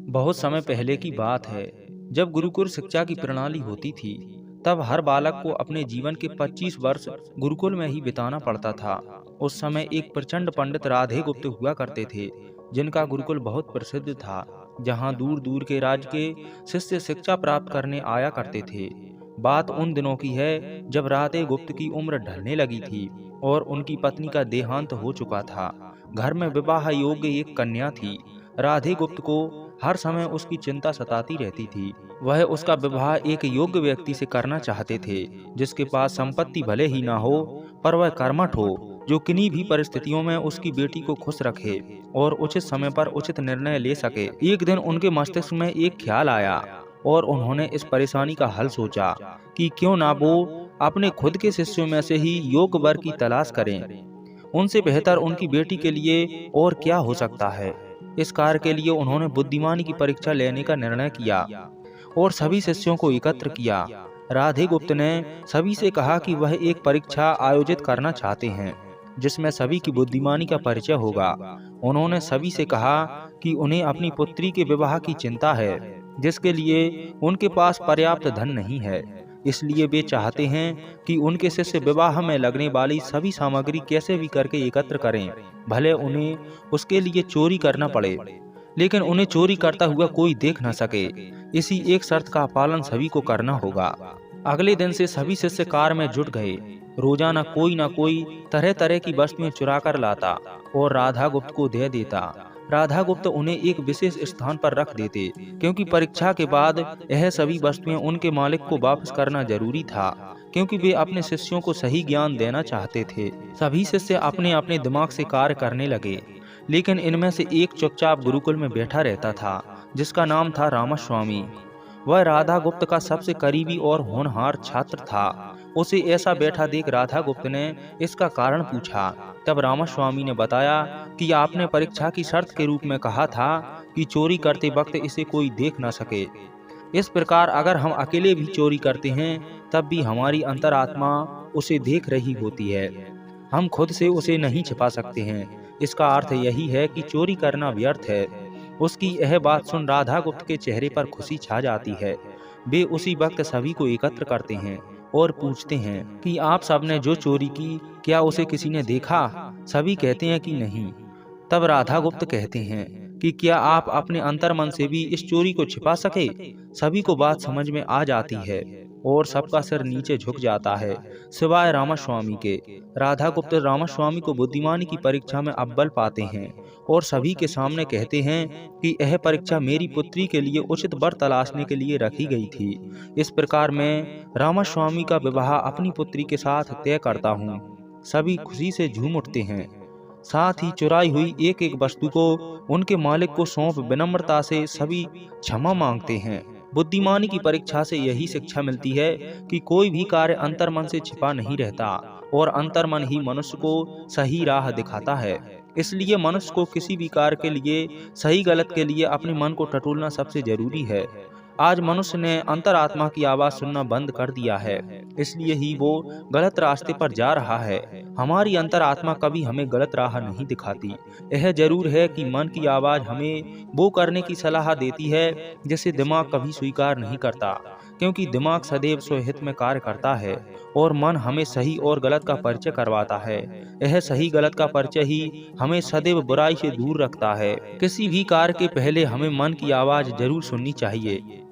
बहुत समय पहले की बात है, जब गुरुकुल शिक्षा की प्रणाली होती थी। तब हर बालक को अपने जीवन के 25 वर्ष गुरुकुल में ही बिताना पड़ता था। उस समय एक प्रचंड पंडित राधे गुप्त हुआ करते थे, जिनका गुरुकुल बहुत प्रसिद्ध था, जहाँ दूर दूर के राज्य के शिष्य शिक्षा प्राप्त करने आया करते थे। बात उन दिनों की है, जब राधे गुप्त की उम्र ढलने लगी थी और उनकी पत्नी का देहांत हो चुका था। घर में विवाह योग्य एक कन्या थी। राधे गुप्त को हर समय उसकी चिंता सताती रहती थी। वह उसका विवाह एक योग्य व्यक्ति से करना चाहते थे, जिसके पास संपत्ति भले ही ना हो, पर वह कर्मठ हो, जो किन्हीं भी परिस्थितियों में उसकी बेटी को खुश रखे और उचित समय पर उचित निर्णय ले सके। एक दिन उनके मस्तिष्क में एक ख्याल आया और उन्होंने इस परेशानी का हल सोचा कि क्यों ना वो अपने खुद के शिष्यों में से ही योग्य वर की तलाश करें। उनसे बेहतर उनकी बेटी के लिए और क्या हो सकता है। इस कार्य के लिए उन्होंने बुद्धिमानी की परीक्षा लेने का निर्णय किया और सभी शिष्यों को एकत्र किया। राधे गुप्त ने सभी से कहा कि वह एक परीक्षा आयोजित करना चाहते हैं, जिसमें सभी की बुद्धिमानी का परिचय होगा। उन्होंने सभी से कहा कि उन्हें अपनी पुत्री के विवाह की चिंता है, जिसके लिए उनके पास पर्याप्त धन नहीं है। इसलिए वे चाहते हैं कि उनके शिष्य विवाह में लगने वाली सभी सामग्री कैसे भी करके एकत्र करें, भले उन्हें उसके लिए चोरी करना पड़े, लेकिन उन्हें चोरी करता हुआ कोई देख न सके। इसी एक शर्त का पालन सभी को करना होगा। अगले दिन से सभी शिष्य कार में जुट गए। रोजाना कोई न कोई तरह तरह की वस्तुएं चुरा कर लाता और राधा गुप्त को दे देता। राधा गुप्त उन्हें एक विशेष स्थान पर रख देते, क्योंकि परीक्षा के बाद यह सभी वस्तुएं उनके मालिक को वापस करना जरूरी था, क्योंकि वे अपने शिष्यों को सही ज्ञान देना चाहते थे। सभी शिष्य अपने अपने दिमाग से कार्य करने लगे, लेकिन इनमें से एक चुपचाप गुरुकुल में बैठा रहता था, जिसका नाम था रामास्वामी। वह राधा गुप्त का सबसे करीबी और होनहार छात्र था। उसे ऐसा बैठा देख राधा गुप्त ने इसका कारण पूछा। तब रामास्वामी ने बताया कि आपने परीक्षा की शर्त के रूप में कहा था कि चोरी करते वक्त इसे कोई देख न सके। इस प्रकार अगर हम अकेले भी चोरी करते हैं, तब भी हमारी अंतरात्मा उसे देख रही होती है। हम खुद से उसे नहीं छिपा सकते हैं। इसका अर्थ यही है कि चोरी करना व्यर्थ है। उसकी यह बात सुन राधा गुप्त के चेहरे पर खुशी छा जाती है। वे उसी वक्त सभी को एकत्र करते हैं और पूछते हैं कि आप सबने जो चोरी की, क्या उसे किसी ने देखा? सभी कहते हैं कि नहीं। तब राधा गुप्त कहते हैं कि क्या आप अपने अंतर्मन से भी इस चोरी को छिपा सके? सभी को बात समझ में आ जाती है और सबका सिर नीचे झुक जाता है, सिवाय रामास्वामी के। राधा गुप्त रामास्वामी को बुद्धिमानी की परीक्षा में अव्वल पाते हैं और सभी के सामने कहते हैं कि यह परीक्षा मेरी पुत्री के लिए उचित वर तलाशने के लिए रखी गई थी। इस प्रकार मैं रामास्वामी का विवाह अपनी पुत्री के साथ तय करता हूँ। सभी खुशी से झूम उठते हैं। साथ ही चुराई हुई एक एक वस्तु को उनके मालिक को सौंप विनम्रता से सभी क्षमा मांगते हैं। बुद्धिमानी की परीक्षा से यही शिक्षा मिलती है कि कोई भी कार्य अंतर्मन से छिपा नहीं रहता और अंतर्मन ही मनुष्य को सही राह दिखाता है। इसलिए मनुष्य को किसी भी कार्य के लिए, सही गलत के लिए अपने मन को टटोलना सबसे जरूरी है। आज मनुष्य ने अंतरात्मा की आवाज सुनना बंद कर दिया है, इसलिए ही वो गलत रास्ते पर जा रहा है। हमारी अंतरात्मा कभी हमें गलत राह नहीं दिखाती। यह जरूर है कि मन की आवाज हमें वो करने की सलाह देती है जिसे दिमाग कभी स्वीकार नहीं करता, क्योंकि दिमाग सदैव स्वहित में कार्य करता है और मन हमें सही और गलत का परिचय करवाता है। यह सही गलत का परिचय ही हमें सदैव बुराई से दूर रखता है। किसी भी कार्य के पहले हमें मन की आवाज जरूर सुननी चाहिए।